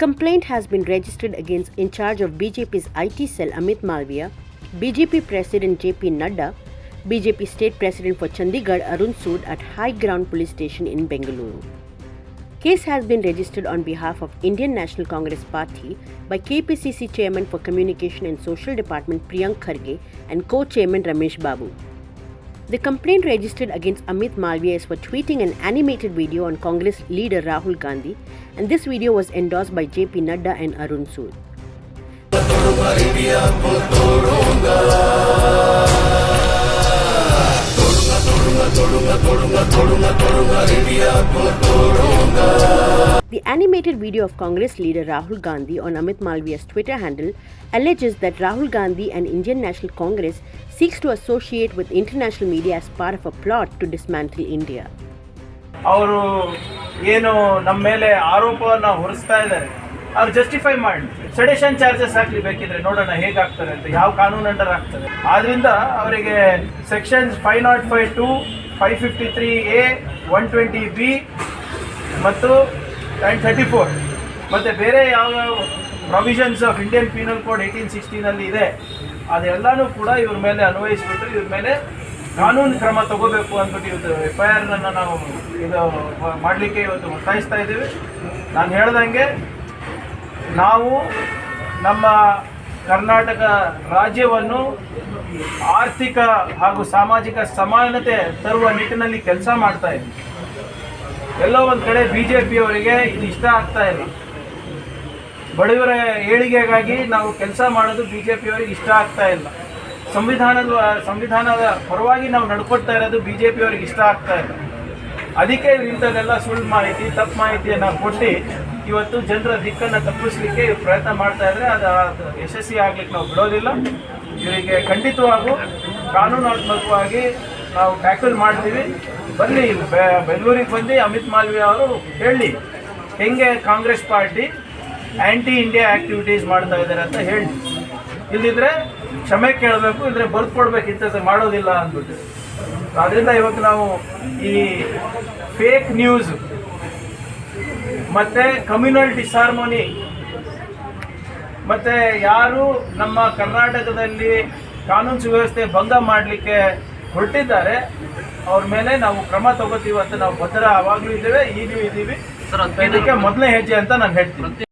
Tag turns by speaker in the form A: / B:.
A: complaint has been registered against in charge of BJP's IT cell Amit Malviya, BJP President JP Nadda, BJP State President for Chandigarh Arun Sood at High Ground Police Station in Bengaluru. Case has been registered on behalf of Indian National Congress Party by KPCC Chairman for Communication and Social Department Priyank Kharge and Co-Chairman Ramesh Babu. The complaint registered against Amit Malviya is for tweeting an animated video on Congress leader Rahul Gandhi, and this video was endorsed by JP Nadda and Arun Sood. The animated video of Congress leader Rahul Gandhi on Amit Malviya's Twitter handle alleges that Rahul Gandhi and Indian National Congress seeks to associate with international media as part of a plot to dismantle India.
B: ಅವರು ಏನು ನಮ್ಮ ಮೇಲೆ ಆರೋಪವನ್ನು ಹೊರಿಸ್ತಾ ಇದ್ದಾರೆ ಅವ್ರು justify ಮಾಡಿ ಸೆಡೆಷನ್ charges ಹಾಕ್ಲಿ ಬೇಕಿದ್ರೆ ನೋಡೋಣ ಹೇಗಾಗ್ತಾರೆ ಅಂತ, ಯಾವ ಕಾನೂನು ಅಂಡರ್ ಆಗ್ತದೆ. ಆದ್ರಿಂದ ಅವರಿಗೆ ಸೆಕ್ಷನ್ಸ್ 505(2), 553(a), 120(b) ಮತ್ತು 34 ಮತ್ತು ಬೇರೆ ಯಾವ್ಯಾವ provisions of Indian penal code 1816 ಇದೆ ಅದೆಲ್ಲನೂ ಕೂಡ ಇವ್ರ ಮೇಲೆ ಅನ್ವಯಿಸ್ಬಿಟ್ಟು ಇವ್ರ ಮೇಲೆ ಕಾನೂನು ಕ್ರಮ ತಗೋಬೇಕು ಅಂದ್ಬಿಟ್ಟು ಇವತ್ತು FIR ನಾವು ಇದು ಮಾಡಲಿಕ್ಕೆ ಇವತ್ತು ಒತ್ತಾಯಿಸ್ತಾ ಇದ್ದೀವಿ. ನಾನು ಹೇಳ್ದಂಗೆ ನಾವು ನಮ್ಮ ಕರ್ನಾಟಕ ರಾಜ್ಯವನ್ನು ಆರ್ಥಿಕ ಹಾಗೂ ಸಾಮಾಜಿಕ ಸಮಾನತೆ ತರುವ ನಿಟ್ಟಿನಲ್ಲಿ ಕೆಲಸ ಮಾಡ್ತಾ ಇದ್ದೀವಿ. ಎಲ್ಲೋ ಒಂದು ಕಡೆ BJP ಅವರಿಗೆ ಇದು ಇಷ್ಟ ಆಗ್ತಾ ಇಲ್ಲ. ಬಡವರ ಏಳಿಗೆಗಾಗಿ ನಾವು ಕೆಲಸ ಮಾಡೋದು BJP ಅವರಿಗೆ ಇಷ್ಟ ಆಗ್ತಾ ಇಲ್ಲ. ಸಂವಿಧಾನದ ಪರವಾಗಿ ನಾವು ನಡ್ಕೊಡ್ತಾ ಇರೋದು BJP ಅವರಿಗೆ ಇಷ್ಟ ಆಗ್ತಾ ಇಲ್ಲ. ಅದಕ್ಕೆ ಇಂಥದ್ದೆಲ್ಲ ಸುಳ್ಳು ಮಾಹಿತಿ, ತಪ್ಪು ಮಾಹಿತಿಯನ್ನು ಕೊಟ್ಟು ಇವತ್ತು ಜನರ ದಿಕ್ಕನ್ನು ತಪ್ಪಿಸ್ಲಿಕ್ಕೆ ಪ್ರಯತ್ನ ಮಾಡ್ತಾ ಇದ್ರೆ ಅದು ಯಶಸ್ವಿ ಆಗ್ಲಿಕ್ಕೆ ನಾವು ಬಿಡೋದಿಲ್ಲ. ಇವರಿಗೆ ಖಂಡಿತವಾಗೂ ಕಾನೂನಾತ್ಮಕವಾಗಿ ನಾವು ಟ್ಯಾಕಲ್ ಮಾಡ್ತೀವಿ. ಬನ್ನಿ ಬೆಂಗಳೂರಿಗೆ ಬಂದು ಅಮಿತ್ ಮಾಲ್ವಿಯಾ ಅವರು ಹೇಳಿ ಹೆಂಗೆ Congress party anti India activities ಮಾಡ್ತಾ ಇದ್ದಾರೆ ಅಂತ ಹೇಳಿ. ಇಲ್ಲಿದ್ರೆ ಕ್ಷಮೆ ಕೇಳಬೇಕು, ಇದ್ರೆ ಬರ್ದುಕೊಡ್ಬೇಕು, ಇಂಥದ್ದು ಮಾಡೋದಿಲ್ಲ ಅಂದ್ಬಿಟ್ಟು. ಅದರಿಂದ ಇವತ್ತು ನಾವು ಈ ಫೇಕ್ ನ್ಯೂಸ್ ಮತ್ತು ಕಮ್ಯುನಲ್ ಡಿಸ್ಹಾರ್ಮೋನಿ ಮತ್ತು ಯಾರು ನಮ್ಮ ಕರ್ನಾಟಕದಲ್ಲಿ ಕಾನೂನು ಸುವ್ಯವಸ್ಥೆ ಭಂಗ ಮಾಡಲಿಕ್ಕೆ ಹೊರಟಿದ್ದಾರೆ ಅವ್ರ ಮೇಲೆ ನಾವು ಕ್ರಮ ತಗೋತೀವಿ ಅಂತ ನಾವು ಭದ್ರ ಆವಾಗಲೂ ಇದ್ದೇವೆ, ಈಗಲೂ ಇದ್ದೀವಿ. ಇದಕ್ಕೆ ಮೊದಲನೇ ಹೆಜ್ಜೆ ಅಂತ ನಾನು ಹೇಳ್ತೀನಿ.